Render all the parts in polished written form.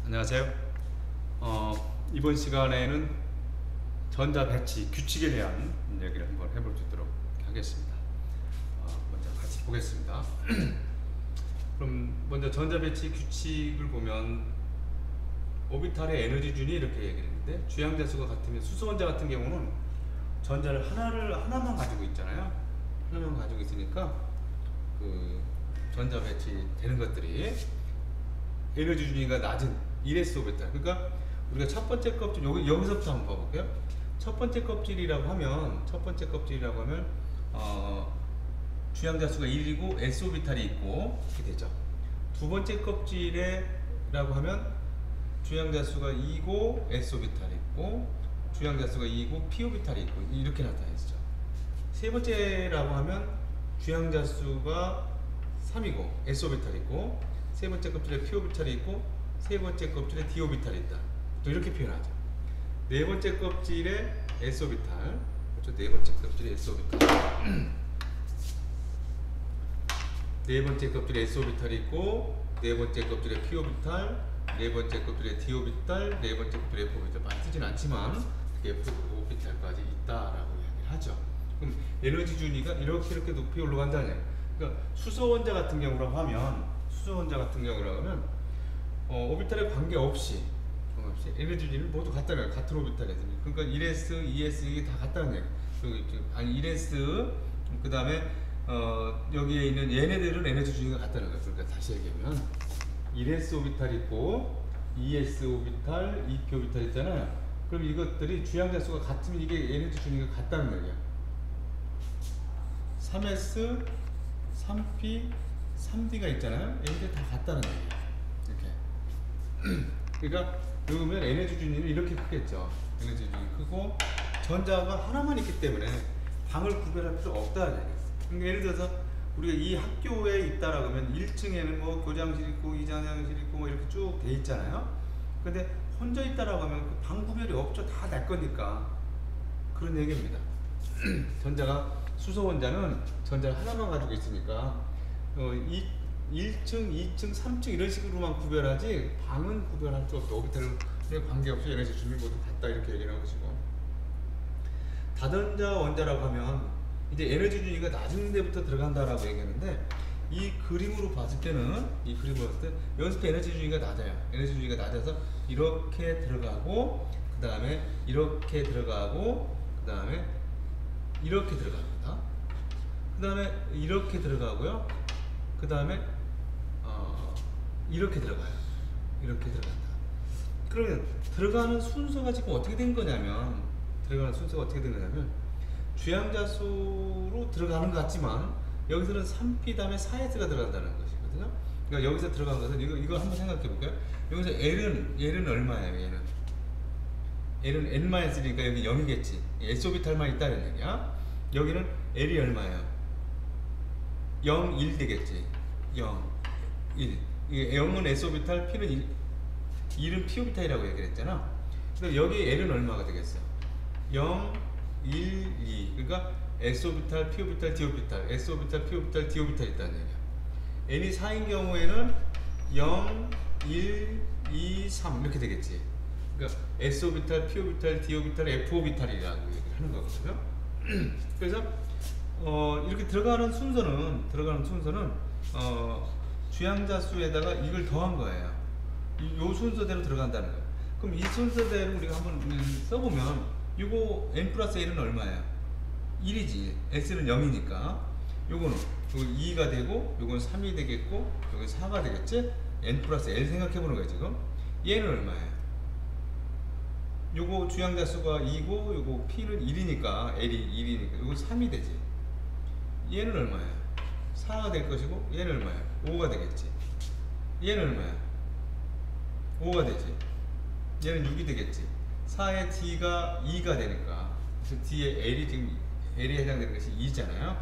안녕하세요. 이번 시간에는 전자 배치 규칙에 대한 이야기를 한번 해보도록 하겠습니다. 먼저 같이 보겠습니다. 그럼 먼저 전자 배치 규칙을 보면 오비탈의 에너지 준이 이렇게 얘기를 했는데, 주양자 수가 같으면 수소원자 같은 경우는 전자를 하나만 가지고 있잖아요. 하나만 가지고 있으니까 그 전자 배치 되는 것들이 에너지 준위가 낮은 1s 오비탈. 그러니까 우리가 첫 번째 껍질, 여기서부터 한번 봐볼게요. 첫 번째 껍질이라고 하면 주양자 수가 1이고 s 오비탈이 있고 이렇게 되죠. 두 번째 껍질에라고 하면 주양자 수가 2고 s 오비탈이 있고, 주양자 수가 2고 p 오비탈이 있고, 이렇게 나타나있죠. 세 번째라고 하면 주양자 수가 3이고 s 오비탈이 있고, 세 번째 껍질에 p 오비탈이 있고, 세 번째 껍질에 d 오비탈이 있다. 또 이렇게 표현하죠. 네 번째 껍질에 s 오비탈, 그렇죠? 네 번째 껍질에 s 오비탈. 네 번째 껍질에 s 오비탈이 있고, 네 번째 kop질에 p 오비탈, 네 번째 껍질에 d 오비탈, 네 번째 껍질에 f 오비탈. 많이 쓰진 않지만 f 오비탈까지 있다라고 이야기를 하죠. 그럼 에너지 준위가 이렇게 높이 올라간다는 얘기예요. 그러니까 수소 원자 같은 경우라고 하면 오비탈에 관계없이 에너지 준위를 모두 같다는 거예요. 같은 오비탈에서. 그러니까 1s, 2s 이게 다 같다는 얘기예요. 아니 1s 그 다음에 여기에 있는 얘네들은 에너지 준위가 같다는 거예요. 그러니까 다시 얘기하면 1s 오비탈 있고 2s 오비탈, 2p 오비탈 있잖아요. 그럼 이것들이 주양자 수가 같으면 이게 에너지 준위가 같다는 거예요. 3s, 3p, 3d가 있잖아요. 얘네들 다 같다는 거예요. 이렇게. 그러니까 그러면 에너지 준위는 이렇게 크겠죠. 에너지 준위 크고 전자가 하나만 있기 때문에 방을 구별할 필요 없다는 얘기예요. 그러니까 예를 들어서 우리가 이 학교에 있다라고 하면 1층에는 뭐 교장실 있고 이장실 있고 뭐 이렇게 쭉 돼 있잖아요. 근데 혼자 있다라고 하면 그 방 구별이 없죠. 다 날 거니까. 그런 얘기입니다. 전자가 수소 원자는 전자를 하나만 가지고 있으니까 1층, 2층, 3층 이런 식으로만 구별하지 방은 구별할 수 없죠. 오비탈은 관계없이 에너지 준위 모두 같다 이렇게 얘기를 하는 것이고, 다전자 원자라고 하면 이제 에너지 준위가 낮은 데부터 들어간다라고 얘기하는데, 이 그림으로 봤을 때는 여기서 에너지 준위가 낮아요. 에너지 준위가 낮아서 이렇게 들어가고, 그 다음에 이렇게 들어가고, 그 다음에 이렇게 들어갑니다. 그 다음에 이렇게 들어가고요. 그 다음에 이렇게 들어가요. 이렇게 들어간다. 그러면 들어가는 순서가 지금 어떻게 된 거냐면, 주양자 수로 들어가는 것 같지만 여기서는 3p 다음에 4s가 들어간다는 것이거든요. 그러니까 여기서 들어간 것은 이거 한번 생각해 볼게요. 여기서 L은 얼마예요? L은 n-1이니까 여기 0이겠지. s 오비탈만 있다는 얘기야. 여기는 L이 얼마예요? 0, 1 되겠지. 0, 1. 이게 0은 s 오비탈, p는 1은 p 오비탈이라고 얘기를 했잖아. 그럼 여기 L은 얼마가 되겠어요? 0, 1, 2. 그러니까 s 오비탈, p 오비탈, d 오비탈, s 오비탈, p 오비탈, d 오비탈 있다는 얘기야. n이 4인 경우에는 0, 1, 2, 3 이렇게 되겠지. 그러니까 s 오비탈, p 오비탈, d 오비탈, f 오비탈이라고 얘기를 하는 거거든요. 그래서 이렇게 들어가는 순서는 주양자 수에다가 이걸 더한 거예요. 요 순서대로 들어간다는 거예요. 그럼 이 순서대로 우리가 한번 써보면, 이거 n 플러스 1은 얼마예요? 1이지. s는 0이니까 요거는 2가 되고, 요건 3이 되겠고, 요건 4가 되겠지? n 플러스 l 생각해보는 거예요 지금. 얘는 얼마예요? 요거 주양자 수가 2고, 요거 p는 1이니까, l이 1이니까 요거 3이 되지. 얘는 얼마예요? 4가 될 것이고, 얘는 얼마예요? 5가 되겠지. 얘는 얼마예요? 5가 되지. 얘는 6이 되겠지. 4의 d가 2가 되니까, 그래서 d의 l이 지금 l에 해당되는 것이 2잖아요.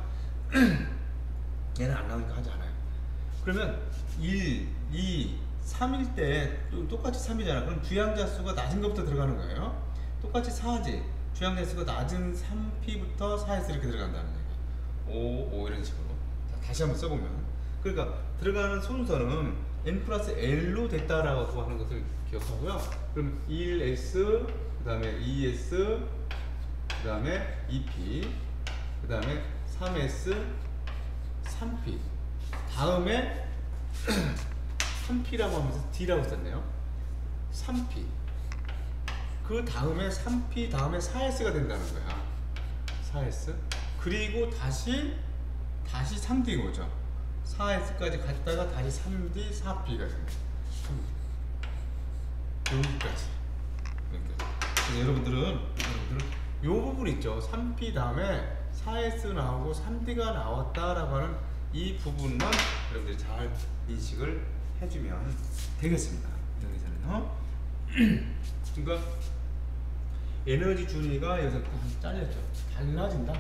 얘는 안 나오니까 하지 않아요. 그러면 1, 2, 3일 때 똑같이 3이잖아. 그럼 주양자 수가 낮은 것부터 들어가는 거예요. 똑같이 4지. 주양자 수가 낮은 3p부터 4s 이렇게 들어간다는 얘기예요. 5, 5 이런 식으로. 자, 다시 한번 써보면, 그러니까 들어가는 순서는 n 플러스 l로 됐다라고 하는 것을 기억하고요. 그럼 1s, 그 다음에 2s, 그 다음에 2p, 그 다음에 3s, 3p, 다음에 3p라고 하면서 d라고 썼네요. 3p, 그 다음에 3p 다음에 4s가 된다는 거야. 4s, 그리고 다시 3d인 거죠. 4s까지 갔다가 다시 3d, 4p가 됩니다. 여기까지. 여러분들은 이 부분 있죠. 3p 다음에 4s 나오고 3d가 나왔다라고 하는 이 부분만 여러분들이 잘 인식을 해주면 되겠습니다. 여기서는요. 그러니까 에너지 준위가 여기서 잘렸죠. 달라진다.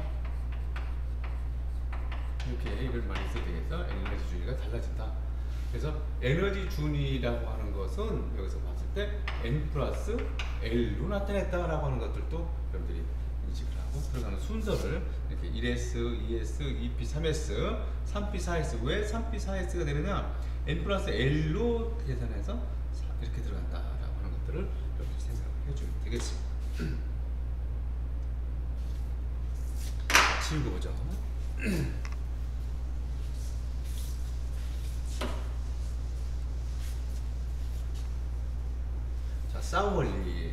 이렇게 이런 말이 있어야 되겠어. 에너지 준위가 달라진다. 그래서 에너지 준위라고 하는 것은 여기서 봤을 때 n 플러스 l로 나타냈다라고 하는 것들도 여러분들이 인식을 하고 들어가는 순서를 이렇게 1s, 2s, 2p, 3s, 3p, 4s. 왜 3p, 4s가 되느냐? n 플러스 l로 계산해서 이렇게 들어간다라고 하는 것들을 여러분들이 생각을 해주면 되겠습니다. 읽어보죠. 자, 사우얼리의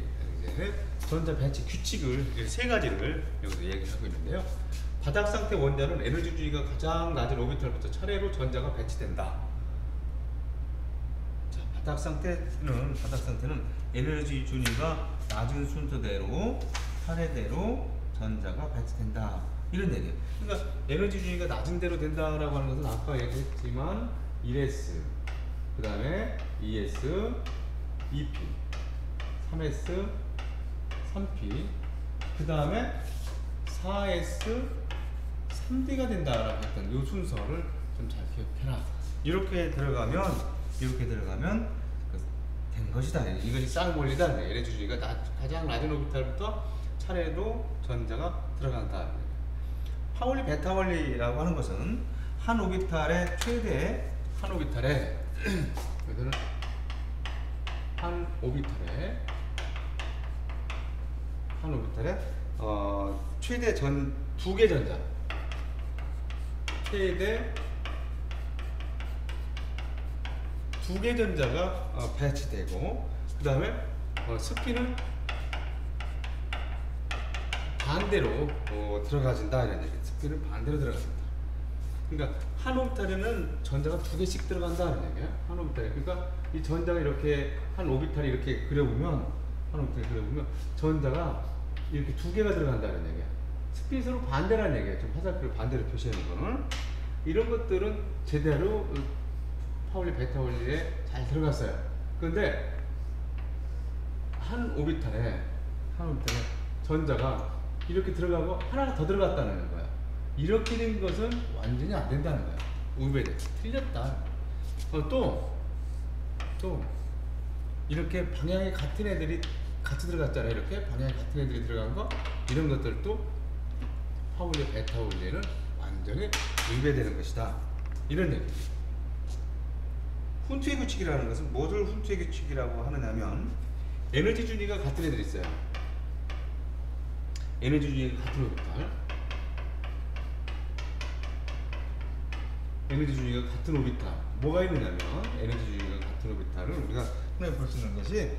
전자 배치 규칙을 세 가지를 여기서 얘기를 하고 있는데요. 바닥 상태 원자는 에너지 주위가 가장 낮은 오비탈부터 차례로 전자가 배치된다. 자, 바닥 상태는 에너지 준위가 낮은 순서대로 차례대로 전자가 배치된다. 이런 얘기예요. 그러니까 에너지 준위가 낮은 대로 된다라고 하는 것은 아까 얘기했지만 1s, 그 다음에 2s, 2p, 3s, 3p, 그 다음에 4s, 3d가 된다라고 했던 이 순서를 좀 잘 기억해라. 이렇게 들어가면 된 것이다. 이것이 쌍원리다. 에너지 준위가 가장 낮은 오비탈부터 차례로 전자가 들어간다. 파울리 베타 원리라고 하는 것은 한 오비탈의 최대 한 오비탈에 최대 두 개 전자, 최대 두 개 전자가 배치되고, 그 다음에 스피는 반대로 들어가진다 이런 얘기. 스피는 반대로 들어가진다. 그러니까 한 오비탈에는 전자가 두 개씩 들어간다는 얘기야. 한 오비탈에. 그러니까 이 전자가 이렇게 한 오비탈이 이렇게 그려보면 전자가 이렇게 두 개가 들어간다는 얘기야. 스피는 서로 반대라는 얘기야. 좀 화살표를 반대로 표시하는 거는 이런 것들은 제대로 파울리 베타 원리에 잘 들어갔어요. 그런데 한 오비탈에 전자가 이렇게 들어가고 하나가 더 들어갔다는 거야. 이렇게 된 것은 완전히 안 된다는 거야. 우배돼. 틀렸다. 또 이렇게 방향이 같은 애들이 같이 들어갔잖아요. 이렇게 방향이 같은 애들이 들어간 거, 이런 것들도 파울리 베타 원리에는 완전히 위배되는 것이다. 이런 얘기죠. 훈투의 규칙이라는 것은 뭐를 훈투의 규칙이라고 하느냐면, 에너지 준위가 같은 애들이 있어요. 에너지 준위가 같은 오비탈, 에너지 준위가 같은 오비탈. 뭐가 있느냐면, 에너지 준위가 같은 오비탈을 우리가 흔히 볼 수 있는 것이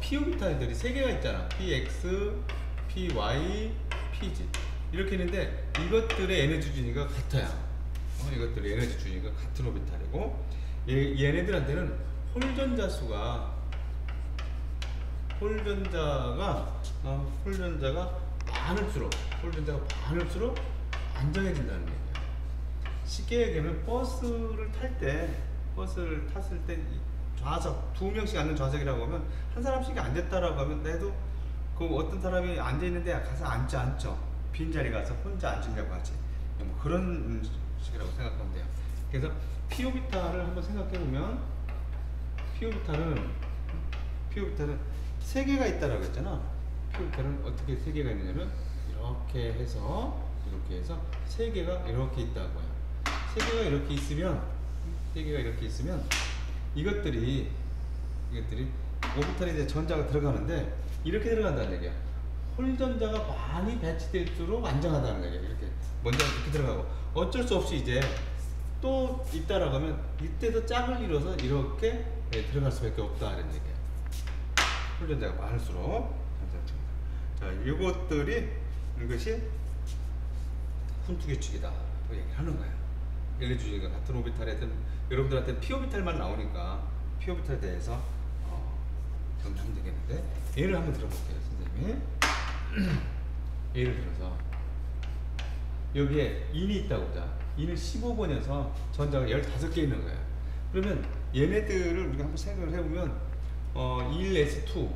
p 오비탈들이 세 개가 있잖아. px, py, pz 이렇게 있는데, 이것들의 에너지 준위가 같아요. 이것들의 에너지 준위가 같은 오비탈이고, 얘네들한테는 홀전자가 많을수록 안정해진다는 얘기예요. 쉽게 얘기하면 버스를 탔을 때 좌석, 두 명씩 앉는 좌석이라고 하면 한 사람씩 앉았다라고 하면 내도 그 어떤 사람이 앉아 있는데 가서 앉죠. 빈자리 가서 혼자 앉으려고 하지. 뭐 그런 식이라고 생각하면 돼요. 그래서 p 오비탈을 한번 생각해 보면, p 오비탈은 세 개가 있다라고 했잖아. p 오비탈은 어떻게 세 개가 있느냐면 이렇게 해서 세 개가 이렇게 있다고요. 세 개가 이렇게 있으면 이것들이 오비탈에 이제 전자가 들어가는데 이렇게 들어간다는 얘기야. 홀 전자가 많이 배치될수록 안정하다는 얘기야. 이렇게 먼저 이렇게 들어가고 어쩔 수 없이 이제 또 있다라고 하면 이때도 짝을 이뤄서 이렇게 들어갈 수밖에 없다 이런 얘기야. 홀 전자가 많을수록 자, 이것이 훈트 규칙이다 얘기를 하는 거야. LG가 같은 오비탈에든 여러분들한테 p 오비탈만 나오니까 p 오비탈에 대해서 정리하면 되겠는데, 예를 한번 들어볼게요, 선생님이. 예를 들어서 여기에 인이 있다고 보자. 인을 15번에서 전자가 15개 있는 거야. 그러면 얘네들을 우리가 한번 생각을 해보면 1s2,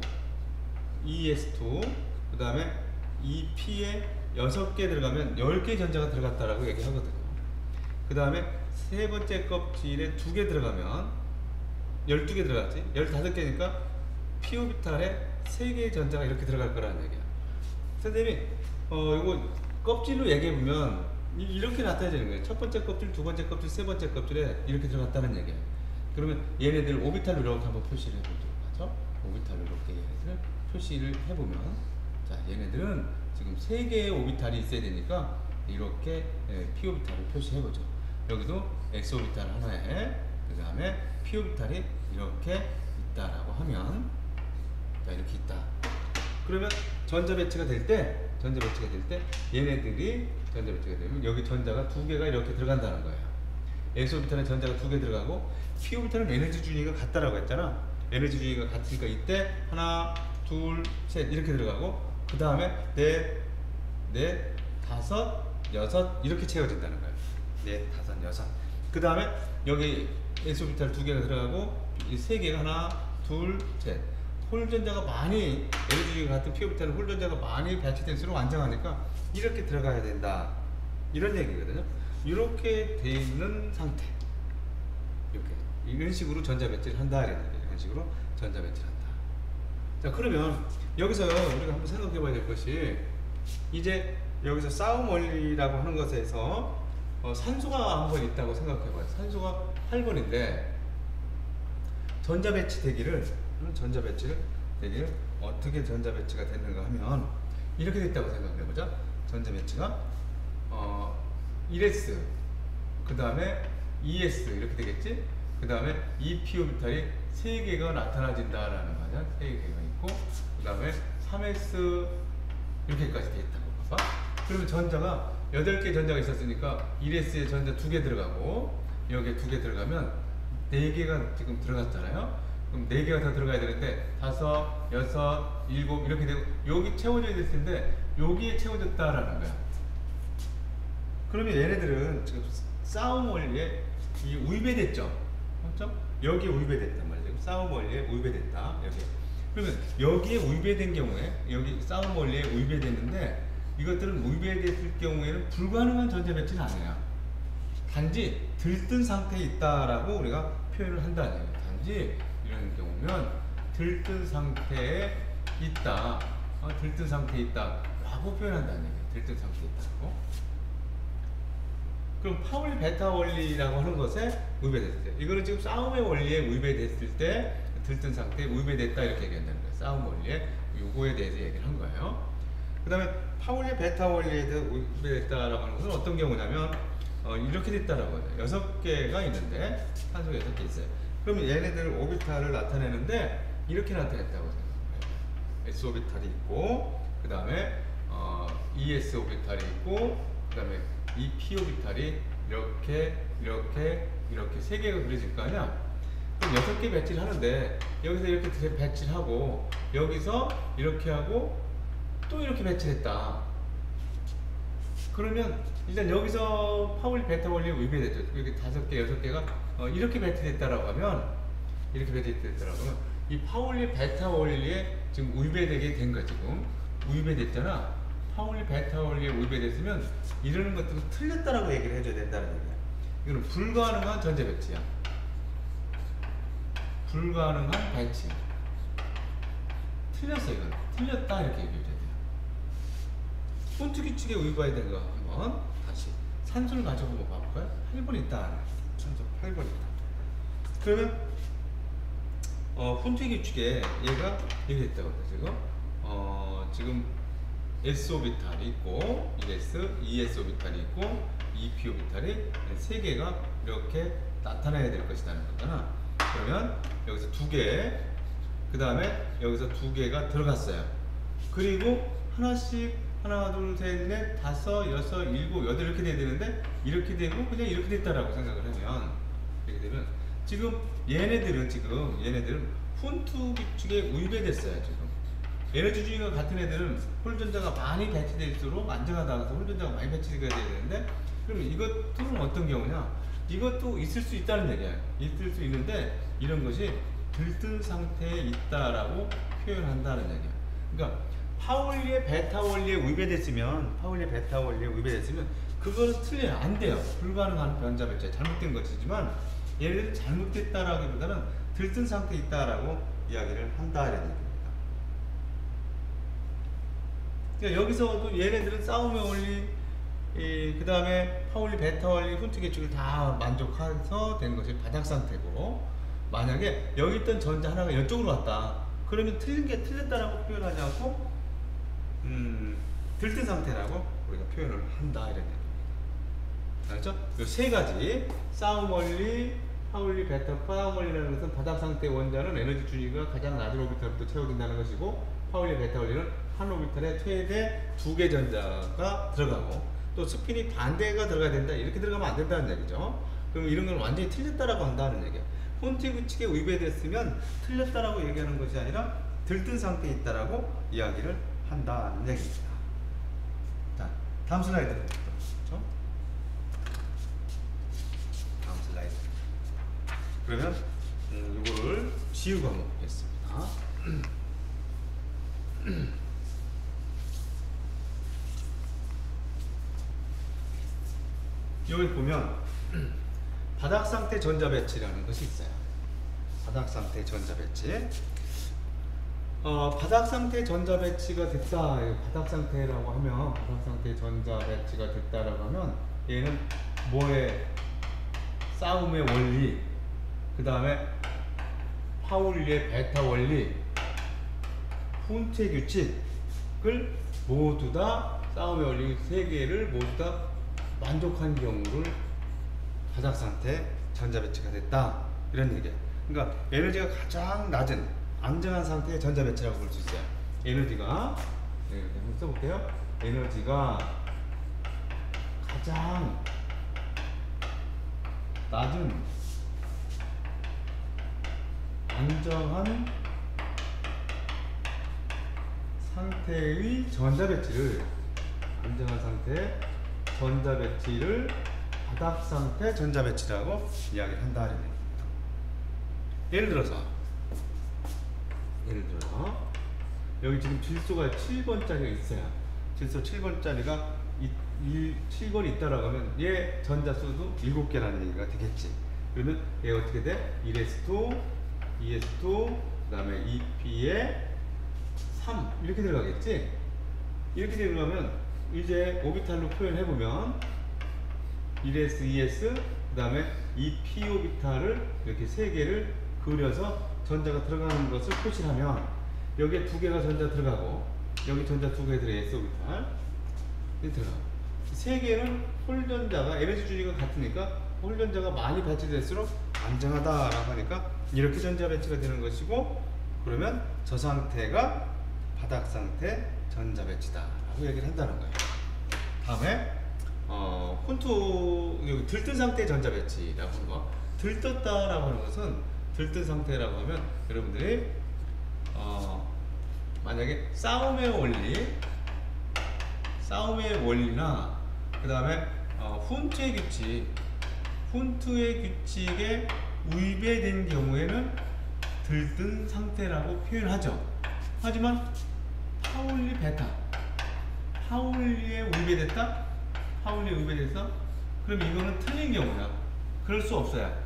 2s2, 그 다음에 2p에 6개 들어가면 10개 전자가 들어갔다라고 얘기하거든요. 그 다음에 세 번째 껍질에 2개 들어가면 12개 들어갔지? 15개니까 p 오비탈에 3개의 전자가 이렇게 들어갈 거라는 얘기야. 선생님이 이거 껍질로 얘기해보면 이렇게 나타내는 거예요. 첫 번째 껍질, 두 번째 껍질, 세 번째 껍질에 이렇게 들어갔다는 얘기예요. 그러면 얘네들 오비탈로 이렇게 한번 표시를 해보도록 하죠. 오비탈로 이렇게 얘네들 표시를 해보면, 자, 얘네들은 지금 3개의 오비탈이 있어야 되니까 이렇게 p 오비탈을 표시해보죠. 여기도 x 오비탈 하나에 그 다음에 p 오비탈이 이렇게 있다라고 하면, 자, 이렇게 있다. 그러면 전자 배치가 될 때 얘네들이 전자 배치가 되면 여기 전자가 2개가 이렇게 들어간다는 거예요. x 오비탈에 전자가 2개 들어가고 p 오비탈은 에너지 준위가 같다라고 했잖아. 에너지 준위가 같으니까 이때 하나, 둘, 셋 이렇게 들어가고, 그 다음에 넷, 다섯, 여섯 이렇게 채워진다는 거예요. 넷, 다섯, 여섯. 그 다음에 여기 s 오비탈 2개가 들어가고 이 3개가 하나, 둘, 셋. 홀 전자가 많이, 에너지가 같은 p 오비탈은 홀 전자가 많이 배치될수록 안정하니까 이렇게 들어가야 된다, 이런 얘기거든요. 이렇게 돼 있는 상태, 이런 식으로 전자 배치를 한다, 이런 식으로 전자 배치를 한다. 자, 그러면 여기서 우리가 한번 생각해 봐야 될 것이, 이제 여기서 싸움 원리라고 하는 것에서 산소가 한 번 있다고 생각해 봐요. 산소가 8번인데 전자 배치 되기를 어떻게 전자 배치가 됐는가 하면 이렇게 됐다고 생각해 보자. 전자 배치가 1s, 그 다음에 2s 이렇게 되겠지. 그 다음에 2p 오비탈이 3개가 나타나진다라는 거냐. 3개가 있고, 그 다음에 3s 이렇게까지 돼 있다고 봐봐. 그러면 전자가 8개 전자가 있었으니까 1s에 전자 2개 들어가고 여기에 2개 들어가면 4개가 지금 들어갔잖아요. 그럼 4개가 더 들어가야 되는데 5, 6, 7 이렇게 되고 여기 채워져야 될 텐데 여기에 채워졌다라는 거야. 그러면 얘네들은 지금 싸움 원리에 이 우입배됐죠. 맞죠? 여기에 우입배됐단 말이죠. 싸움 원리에 우입배됐다. 여기. 그러면 여기에 우입배된 경우에, 여기 싸움 원리에 우입배됐는데 이것들은 우입배됐을 경우에는 불가능한 전자 배치는 아니야. 단지 들뜬 상태에 있다라고 우리가 표현을 한다는 얘기야. 단지 이런 경우면 들뜬 상태에 있다, 들뜬 상태에 있다 라고 표현한다는 얘기야. 들뜬 상태에 있다고. 그럼 파울리 베타 원리라고 하는 것에 우입배됐을 때, 이거는 지금 싸움의 원리에 우입배됐을 때 들뜬 상태에 우입배됐다 이렇게 얘기한다는 거예요. 싸움 원리에 요거에 대해서 얘기를 한 거예요. 그 다음에 파울리 베타 원리에 대해서 우입배됐다라고 하는 것은 어떤 경우냐면 이렇게 됐다라고 해요. 6개가 있는데 산소가 6개 있어요. 그러면 얘네들 오비탈을 나타내는데 이렇게 나타냈다고 생각해요. S 오비탈이 있고, 그 다음에 ES 오비탈이 있고, 그 다음에 EP 오비탈이 이렇게 3개가 그려질 거 아니야? 그럼 6개 배치를 하는데 여기서 이렇게 배치를 하고 여기서 이렇게 하고 또 이렇게 배치를 했다. 그러면 일단 여기서 파울리 베타 원리에 위배됐죠. 여기 5개, 6개가 이렇게 배치됐다라고 하면, 이 파울리 베타 원리에 지금 위배되게 된 거야. 지금 위배됐잖아. 파울리 베타 원리에 위배됐으면 이러는 것도 틀렸다라고 얘기를 해줘야 된다는 얘기야. 이거는 불가능한 전자 배치야. 불가능한 배치. 틀렸어. 이건 틀렸다 이렇게 얘기해줘야 돼요. 훈트 규칙에 위배해야 된 거 한번 다시 산소를 가지고 한번 봐볼까요? 8번 있다. 산소 8번 있다. 그러면 훈투 규칙에 얘가 이렇게 됐다고 해요. 지금 S 오비탈이 있고 1s, 2s 오비탈이 있고 2p 오비탈이 3개가 이렇게 나타나야 될 것이라는 거잖아. 그러면 여기서 2개, 그 다음에 여기서 2개가 들어갔어요. 그리고 하나씩 하나, 둘, 셋, 넷, 다섯, 여섯, 일곱, 여덟 이렇게 돼야 되는데 이렇게 되고 그냥 이렇게 됐다라고 생각을 하면 이렇게 되면 지금 얘네들은 훈투 규칙에 위배됐어요. 지금 에너지 주기가 같은 애들은 홀전자가 많이 배치될수록 안정하다고 해서 홀전자가 많이 배치가 돼야 되는데, 그러면 이것들은 어떤 경우냐? 이것도 있을 수 있다는 얘기야. 있을 수 있는데 이런 것이 들뜬 상태에 있다라고 표현한다는 얘기야. 그러니까 파울리의 베타 원리에 위배됐으면 그거는 틀려요. 안 돼요. 불가능한 변자 배치, 잘못된 것이지만 얘네들이 잘못됐다라기보다는 들뜬 상태에 있다라고 이야기를 한다 이런 얘기입니다. 그러니까 여기서도 얘네들은 싸움의 원리, 그 다음에 파울리 베타 원리, 훈투 규칙을 다 만족해서 된 것이 바닥 상태고, 만약에 여기 있던 전자 하나가 이쪽으로 왔다 그러면 틀린 게 틀렸다라고 표현하지 않고 들뜬 상태라고 우리가 표현을 한다 이런 얘기입니다. 알죠? 이 세 가지 싸움 원리, 파울리 베타 싸움 원리라는 것은 바닥 상태 원자는 에너지 준위가 가장 낮은 오비탈부터 채워진다는 것이고, 파울리 베타 원리는 한 오비탈에 최대 2개 전자가 들어가고 또 스핀이 반대가 들어가야 된다, 이렇게 들어가면 안 된다는 얘기죠. 그럼 이런 건 완전히 틀렸다라고 한다는 얘기예요. 훈투 규칙에 위배됐으면 틀렸다라고 얘기하는 것이 아니라 들뜬 상태에 있다라고 이야기를 한다는 얘기입니다. 자, 다음 슬라이드 볼게요. 다음 슬라이드. 그러면 이거를 지우고 한번 보겠습니다. 여기 보면 바닥 상태 전자 배치라는 것이 있어요. 바닥 상태 전자 배치. 바닥 상태 전자 배치가 됐다. 바닥 상태라고 하면, 바닥 상태 전자 배치가 됐다라고 하면 얘는 뭐의 싸움의 원리, 그 다음에 파울리의 베타 원리, 훈투 규칙을 모두 다 싸움의 원리 3개를 모두 다 만족한 경우를 바닥 상태 전자 배치가 됐다 이런 얘기예요. 그러니까 에너지가 가장 낮은 안정한 상태의 전자 배치라고 볼 수 있어요. 에너지가, 네, 한번 써볼게요. 에너지가 가장 낮은 안정한 상태의 전자 배치를, 안정한 상태의 전자 배치를 바닥 상태 전자 배치라고 이야기를 한다는 얘기입니다. 예를 들어서 여기 지금 질소가 7번짜리가 있어요. 질소 7번짜리가 7번이 있다라고 하면 얘 전자 수도 7개라는 얘기가 되겠지. 그러면 얘 어떻게 돼? 1s2, 2s2, 그 다음에 2p에 3 이렇게 들어가겠지. 이렇게 들어가면 이제 오비탈로 표현해보면 1s, 2s, 그 다음에 2p 오비탈을 이렇게 3개를 그려서 전자가 들어가는 것을 표시하면 여기에 2개가 전자 들어가고 여기 전자 2개 들어가 s 오비탈 들어가고, 3개는 홀전자가 에너지 준위가 같으니까 홀전자가 많이 배치될수록 안정하다라고 하니까 이렇게 전자 배치가 되는 것이고, 그러면 저 상태가 바닥 상태 전자 배치다라고 얘기를 한다는 거예요. 다음에 훈투 여기 들뜬 상태 전자 배치라고 하는 거. 들떴다라고 하는 것은, 들뜬 상태라고 하면 여러분들이 만약에 싸움의 원리나 그 다음에 훈투의 규칙에 위배된 경우에는 들뜬 상태라고 표현하죠. 하지만 파울리 베타, 파울리에 위배됐다? 파울리에 위배돼서? 그럼 이거는 틀린 경우야. 그럴 수 없어요.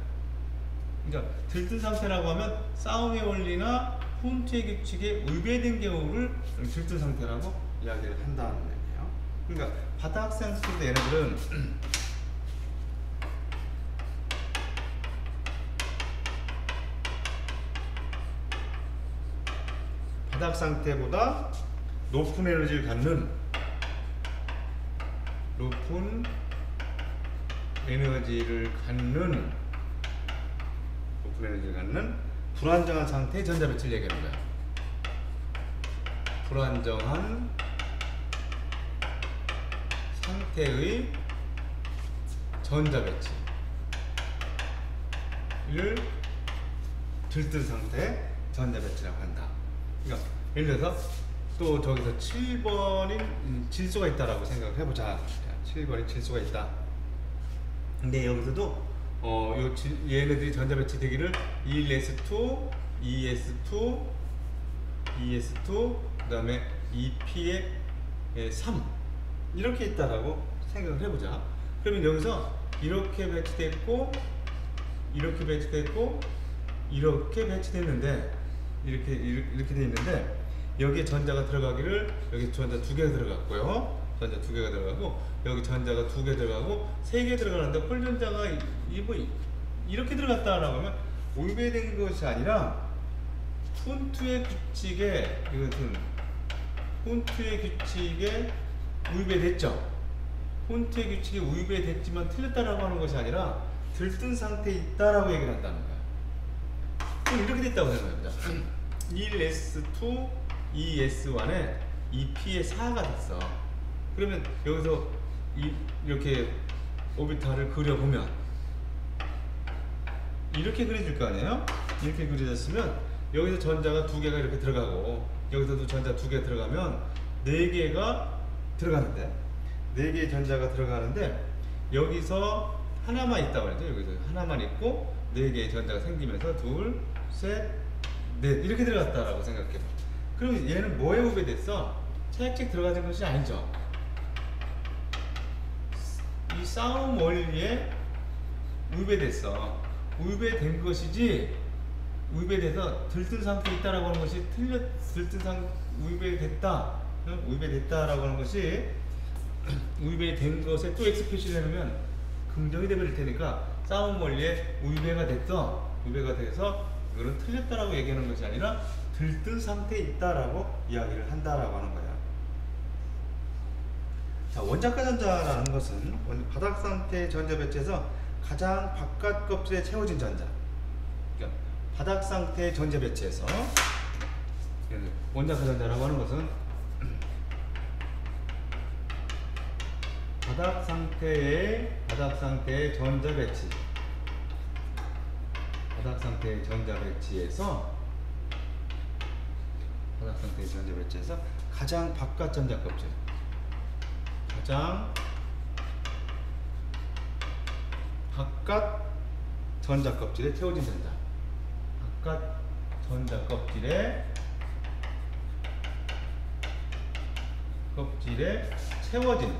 그러니까 들뜬 상태라고 하면 싸움의 원리나 훈투의 규칙에 위배된 경우를 들뜬 상태라고 이야기를 한다는 얘기예요. 그러니까 바닥 상태인데 얘네들은 바닥 상태보다 높은 에너지를 갖는 불안정한 상태의 전자 배치를 얘기하는 거야. 불안정한 상태의 전자 배치를 들뜬 상태 전자 배치라고 한다. 그러니까 예를 들어서 또 저기서 7번인 질소가 있다라고 생각을 해보자. 7번인 질소가 있다. 근데 여기서도 얘네들이 전자 배치 되기를 1s2, 2s2, 2s2, 그 다음에 2p에 3 이렇게 있다라고 생각을 해보자. 그러면 여기서 이렇게 배치됐고, 이렇게 배치됐고, 이렇게 배치됐는데, 이렇게 돼 있는데, 여기에 전자가 들어가기를, 여기 전자 2개가 들어갔고요. 전자 2개가 들어가고, 여기 전자가 2개 들어가고, 3개 들어가는데, 홀전자가 이렇게 들어갔다라고 하면, 우배된 것이 아니라, 훈투의 규칙에, 이것은, 훈투의 규칙에 우배됐죠. 훈투의 규칙이 우배됐지만 틀렸다라고 하는 것이 아니라, 들뜬 상태에 있다라고 얘기를 한다는 거야. 그럼 이렇게 됐다고 생각합니다. 1s2, 2s1에 2p의 4가 됐어. 그러면 여기서 이렇게 오비탈을 그려보면 이렇게 그려질 거 아니에요? 이렇게 그려졌으면 여기서 전자가 2개가 이렇게 들어가고 여기서도 전자 2개 들어가면 4개가 들어가는데 4개의 전자가 들어가는데 여기서 하나만 있다고 그러죠. 여기서 하나만 있고 4개의 전자가 생기면서 둘, 셋, 넷 이렇게 들어갔다라고 생각해봐. 그럼 얘는 뭐에 우배됐어? 차액책 들어가는 것이 아니죠. 이 싸움 원리에 우배됐어. 우배된 것이지 우배돼서 들뜬 상태에 있다라고 하는 것이 우배됐다라고 하는 것이 우배된 것에 또 X 표시를 해놓으면 긍정이 되버릴 테니까 싸움 원리에 우배가 돼서 이거는 틀렸다라고 얘기하는 것이 아니라 들뜬 상태에 있다라고 이야기를 한다라고 하는 거야. 자, 원자가 전자라는 것은 바닥 상태의 전자 배치에서 가장 바깥 껍질에 채워진 전자. 그러니까 바닥 상태의 전자 배치에서 원자가 전자라고 하는 것은 바닥 상태의 전자 배치. 바닥 상태의 전자 배치에서 가장 바깥 전자 껍질, 가장 바깥 전자 껍질에 채워진 전자, 바깥 전자 껍질에 채워진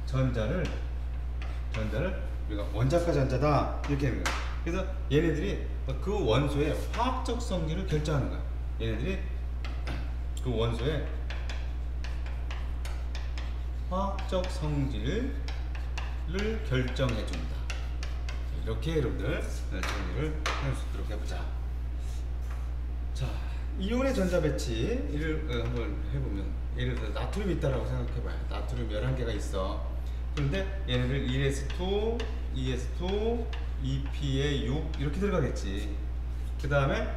전자를 우리가 원자가 전자다 이렇게 하는 거야. 그래서 얘네들이 그 원소의 화학적 성질을 결정하는 거야. 얘네들이 그 원소의 화학적 성질을 결정해 준다. 이렇게 여러분들 정리를 할 수 있도록 해보자. 자, 이온의 전자 배치를 한번 해보면 예를 들어 나트륨이 있다라고 생각해봐요. 나트륨 11개가 있어. 그런데 얘네들 1s2, 2s2, 2p에 6 이렇게 들어가겠지. 그 다음에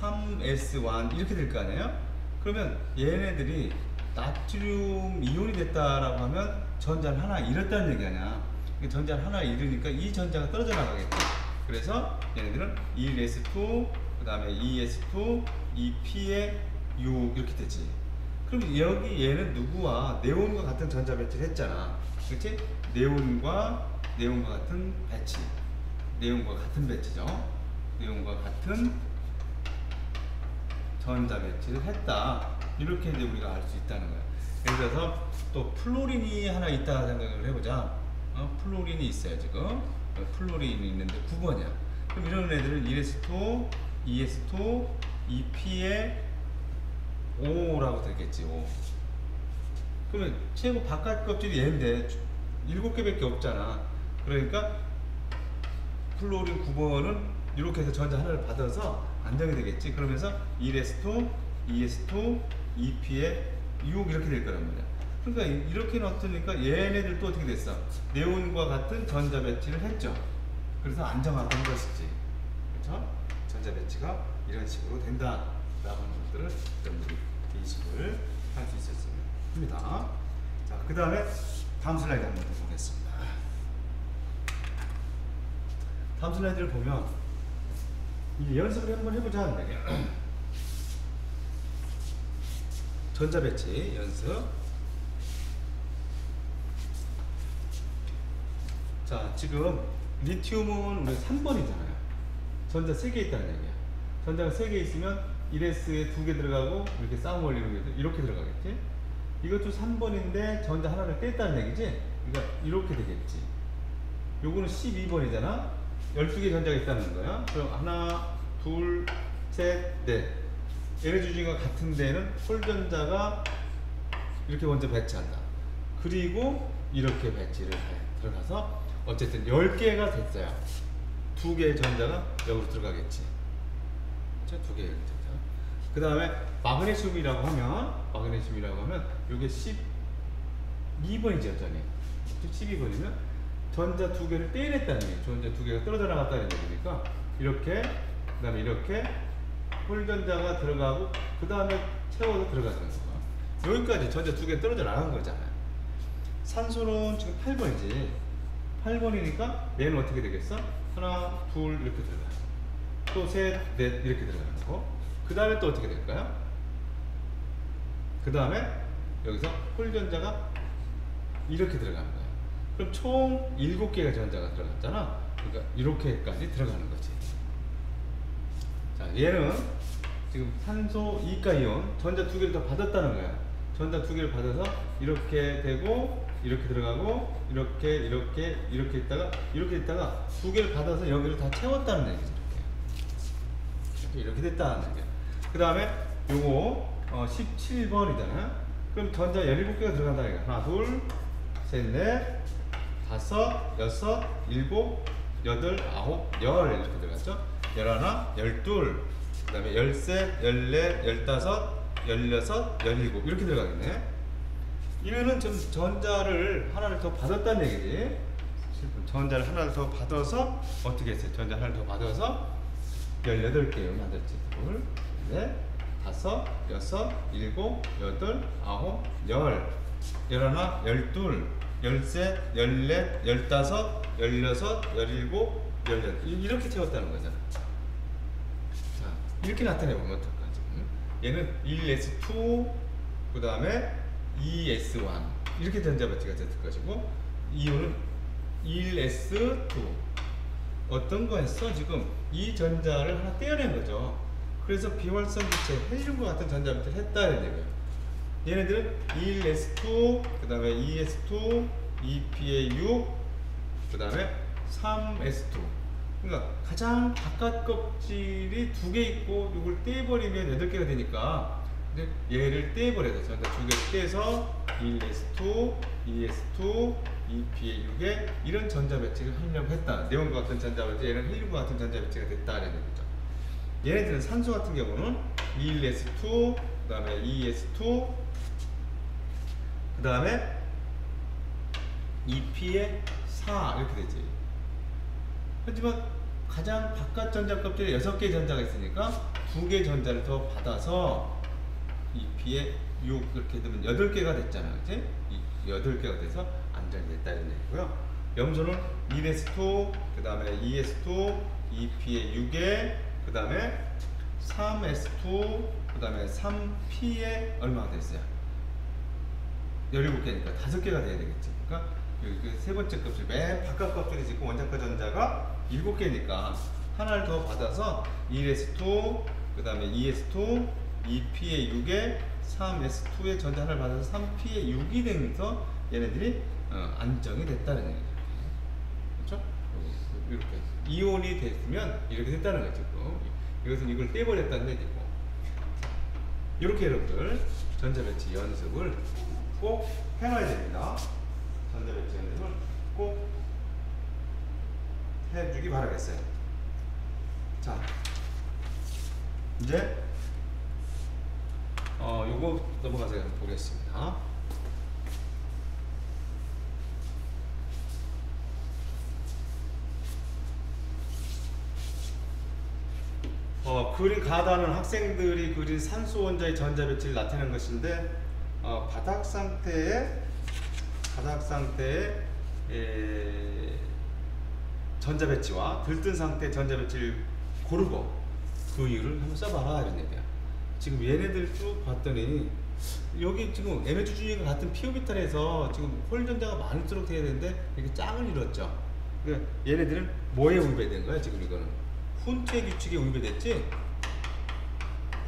3s1 이렇게 될 거 아니에요? 그러면 얘네들이 나트륨 이온이 됐다라고 하면 전자를 하나 잃었다는 얘기 아니야. 전자를 하나 잃으니까 이 전자가 떨어져 나가겠지. 그래서 얘네들은 1s2, 그 다음에 2s2, 2p에 6 이렇게 되지. 그럼 여기 얘는 누구와 네온과 같은 전자 배치를 했잖아. 그렇지? 네온과 같은 배치. 네온과 같은 배치죠. 네온과 같은 전자 배치를 했다. 이렇게 이제 우리가 알 수 있다는 거야. 예를 들어서 또 플로린이 하나 있다 생각을 해보자. 플로린이 있어요 지금. 플로린이 있는데 9번이야. 그럼 이런 애들은 1s2, 2s2, 2p에 5라고 되겠지. 5. 그러면 최고 바깥 껍질이 얘인데 7개밖에 없잖아. 그러니까 플로린 9번은 이렇게 해서 전자 하나를 받아서 안정이 되겠지. 그러면서 1s2, 2s2, 2p에 6 이렇게 될 거란 말이야. 그러니까 이렇게 넣었으니까 얘네들도 어떻게 됐어? 네온과 같은 전자 배치를 했죠. 그래서 안정화된 것이지. 그렇죠? 전자 배치가 이런 식으로 된다 라고 하는 것들을 여러분들이 인식을 할 수 있었으면 합니다. 자, 그 다음에 다음 슬라이드 한번 더 보겠습니다. 다음 슬라이드를 보면 이제 연습을 한번 해보자 하는 얘기야. 전자 배치 연습. 자, 지금 리튬은 우리 3번이잖아요. 전자 3개 있다는 얘기야. 전자가 3개 있으면 1S에 2개 들어가고 이렇게 싸움 올리는 게 이렇게 들어가겠지. 이것도 3번인데 전자 하나를 뗐다는 얘기지. 그러니까 이렇게 되겠지. 요거는 12번이잖아. 12개 전자가 있다는 거야. 그럼 하나, 둘, 셋, 넷. 얘네 주중과 같은 데는 홀전자가 이렇게 먼저 배치한다. 그리고 이렇게 배치를 해. 들어가서 어쨌든 10개가 됐어요. 2개의 전자가 여기로 들어가겠지. 그렇죠? 2개의 전자. 그 다음에 마그네슘이라고 하면 이게 12번이죠, 여전히. 12번이면 전자 2개를 떼냈다는 얘기예요. 전자 2개가 떨어져 나갔다는 얘기니까 이렇게, 그 다음에 이렇게 홀전자가 들어가고 그 다음에 채워서 들어가는 거야. 여기까지 전자 2개 떨어져 나간 거잖아요. 산소는 지금 8번이지. 8번이니까 얘는 어떻게 되겠어? 하나, 둘 이렇게 들어가요. 또 셋, 넷 이렇게 들어가는 거고. 그 다음에 또 어떻게 될까요? 그 다음에 여기서 홀전자가 이렇게 들어가는 거예요. 그럼 총 7개의 전자가 들어갔잖아. 그러니까 이렇게까지 들어가는 거지. 자, 얘는 지금 산소 이가이온 전자 2개를 더 받았다는 거야. 전자 2개를 받아서 이렇게 되고 이렇게 들어가고 이렇게 있다가 2개를 받아서 여기를 다 채웠다는 얘기죠. 이렇게 됐다는 얘기야. 그 다음에 요거 17번이잖아. 그럼 전자 17개가 들어간다 이거. 하나, 둘, 셋, 넷, 다섯, 여섯, 일곱, 여덟, 아홉, 열 이렇게 들어갔죠. 11, 12, 그 다음에 13, 14, 15, 16, 17 이렇게 들어가겠네. 이거는 좀 전자를 하나를 더 받았다는 얘기지. 전자를 하나를 더 받아서 어떻게 했어요? 전자 하나를 더 받아서 18개요 만들지. 둘, 넷, 다섯, 여섯, 일곱, 여덟, 아홉, 열, 11, 12, 13, 14, 15, 16, 17, 18 이렇게 채웠다는 거잖아. 자, 이렇게 나타내보면 어떨까지? 얘는 1s2 그 다음에 2s1 이렇게 전자 배치가 됐을 것이고 이온은 1s2 어떤 거 했어? 지금 이 전자를 하나 떼어낸 거죠. 그래서 비활성 기체 헬륨과 같은 전자 배치를 했다는 얘기예요. 얘네들은 1s2 그 다음에 2s2 2pa6 그 다음에 3s2 그러니까 가장 바깥 껍질이 2개 있고 이걸 떼버리면 8개가 되니까 얘를 떼버려야 돼. 전자 2개 떼서 1s2 2s2 2pa6에 이런 전자 배치를 하려고 했다. 네온과 같은 전자 배치, 얘는 헬륨과 같은 전자 배치가 됐다는 얘기죠. 얘네들은 산소 같은 경우는 1s2 그 다음에 2s2 그 다음에 2p에 4 이렇게 되지. 하지만 가장 바깥 전자 껍질에 6개의 전자가 있으니까 2개의 전자를 더 받아서 2p에 6 이렇게 되면 8개가 됐잖아. 그치? 8개가 돼서 안정이 됐다는 얘기고요. 염소는 1s2 그 다음에 2s2 2p에 6에 그 다음에 3s2 그 다음에 3p에 얼마가 됐어요? 17개니까 5개가 돼야 되겠지. 그러니까 그 세 번째 껍질 맨 바깥 껍질이 지금 원자과 전자가 7개니까 하나를 더 받아서 1s2 그 다음에 2s2 2p에 6에 3s2의 전자 하나를 받아서 3p에 6이 되면서 얘네들이 안정이 됐다는 얘기죠. 그렇죠? 이렇게 이온이 됐으면 이렇게 됐다는 거죠. 이것은 이걸 떼버렸다는 얘기고. 이렇게 여러분들 전자 배치 연습을 꼭 해놔야 됩니다. 전자 배치 연습을 꼭 해주기 바라겠어요. 자, 이제 요거 넘어가서 보겠습니다. 그림 가다는 학생들이 그린 산소 원자의 전자 배치를 나타내는 것인데, 바닥 상태의 전자 배치와 들뜬 상태의 전자 배치를 고르고 그 이유를 한번 써봐라 이런 얘기야. 지금 얘네들 쭉 봤더니 여기 지금 에너지 주기가 같은 피오비탈에서 지금 홀 전자가 많을수록 돼야 되는데 이렇게 짝을 이뤘죠. 그러니까 얘네들은 뭐에 우배된 거야? 지금 이거는 훈트의 규칙에 우배됐지.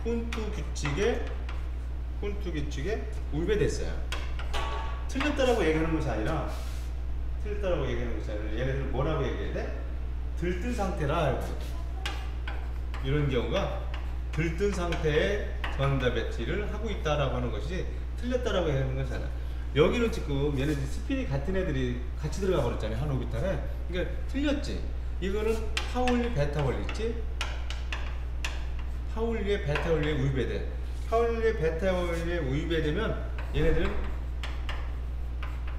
훈트 규칙에 우배됐어요. 틀렸다라고 얘기하는 것이 아니라 얘네들은 뭐라고 얘기해야 돼? 들뜬 상태라. 이런 경우가 들뜬 상태의 전자 배치를 하고 있다라고 하는 것이 틀렸다라고 얘기하는 것이잖아. 여기는 지금 얘네들 스핀이 같은 애들이 같이 들어가 버렸잖아요, 한 오비탈에. 그러니까 틀렸지. 이거는 파울리 베타 원리지. 파울리의 베타 원리에 우위배돼. 파울리의 베타 원리에 우위배되면 얘네들은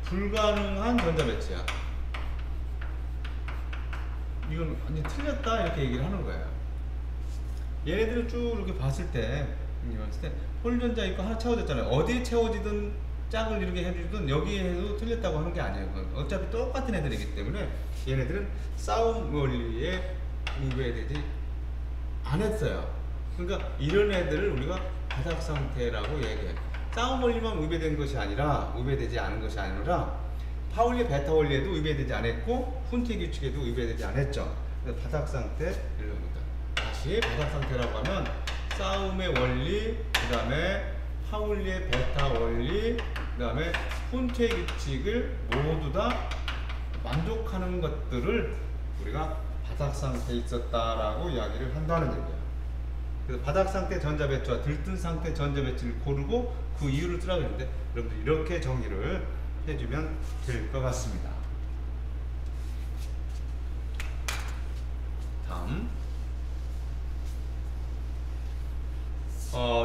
불가능한 전자 배치야. 이건 완전 틀렸다 이렇게 얘기를 하는 거예요. 얘네들은 쭉 이렇게 봤을 때 홀 전자 있고 하나 채워졌잖아요. 어디에 채워지든 짝을 이렇게 해주든 여기에 해도 틀렸다고 하는 게 아니에요. 어차피 똑같은 애들이기 때문에 얘네들은 싸움 원리에 우배되지 않았어요. 그러니까 이런 애들을 우리가 바닥 상태라고 얘기해요. 싸움 원리만 우배된 것이 아니라, 우배되지 않은 것이 아니라 파울리 베타 원리에도 우배되지 않았고 훈트 규칙에도 우배되지 않았죠. 그래서 바닥 상태 이런 겁니다. 다시 바닥 상태라고 하면 싸움의 원리, 그 다음에 파울리의 베타 원리, 그 다음에 훈트의 규칙을 모두 다 만족하는 것들을 우리가 바닥 상태에 있었다라고 이야기를 한다는 얘기예요. 그래서 바닥 상태 전자 배치와 들뜬 상태 전자 배치를 고르고 그 이유를 쓰라고 했는데, 여러분들 이렇게 정리를 해주면 될 것 같습니다. 다음,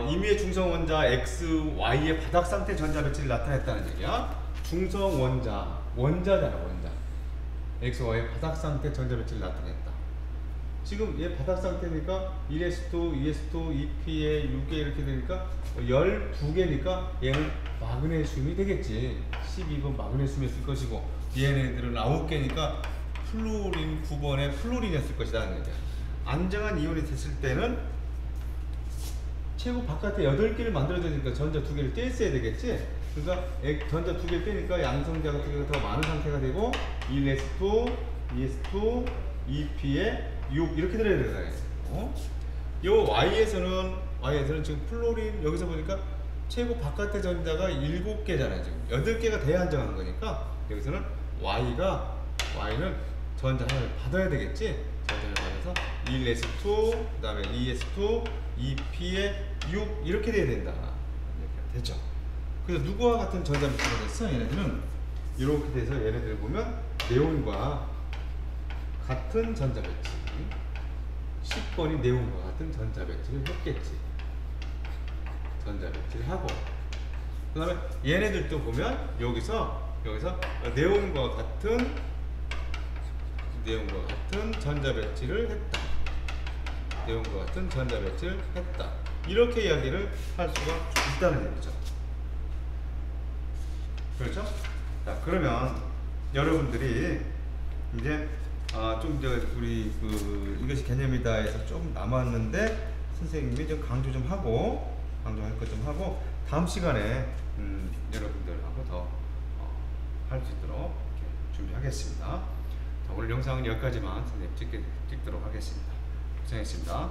임의의 중성 원자 X, Y의 바닥 상태 전자 배치를 나타냈다는 얘기야. 중성 원자잖아, 원자. X, Y의 바닥 상태 전자 배치를 나타냈다. 지금 얘 바닥 상태니까 1s2, 2s2, 2p에 6개 이렇게 되니까 12개니까 얘는 마그네슘이 되겠지. 12번 마그네슘이었을 것이고, 얘네들은 9개니까 플로린 9번에 플로린이었을 것이다. 안정한 이온이 됐을 때는 최고 바깥에 8개를 만들어야 되니까 전자 2개를 떼있어야 되겠지. 그러니까 전자 2개를 떼니까 양성자가 2개가 더 많은 상태가 되고 1s2, 2s2, 2p에 6 이렇게 들어야 되잖아요. 요 Y에서는 지금 플로린 여기서 보니까 최고 바깥의 전자가 7개잖아요. 지금 8개가 돼야 안정한 거니까 여기서는 Y는 전자 하나를 받아야 되겠지. 전자를 받아서 1s2, 그 다음에 2s2, 2p에 6 이렇게 돼야 된다. 됐죠? 그래서 누구와 같은 전자 배치가 됐어? 얘네들은 이렇게 돼서 얘네들 보면 네온과 같은 전자 배치, 10번이 네온과 같은 전자 배치를 했겠지. 전자 배치를 하고, 그 다음에 얘네들도 보면 여기서 네온과 같은 전자 배치를 했다. 네온과 같은 전자 배치를 했다. 이렇게 이야기를 할 수가 있다는 얘기죠. 그렇죠? 자, 그러면 여러분들이 이제 좀 우리 이것이 개념이다에서 좀 남았는데 선생님이 좀 강조 좀 하고, 강조할 것 좀 하고, 다음 시간에 여러분들하고 더 할 수 있도록 이렇게 준비하겠습니다. 자, 오늘 영상은 여기까지만 선생님 찍도록 하겠습니다. 고생했습니다.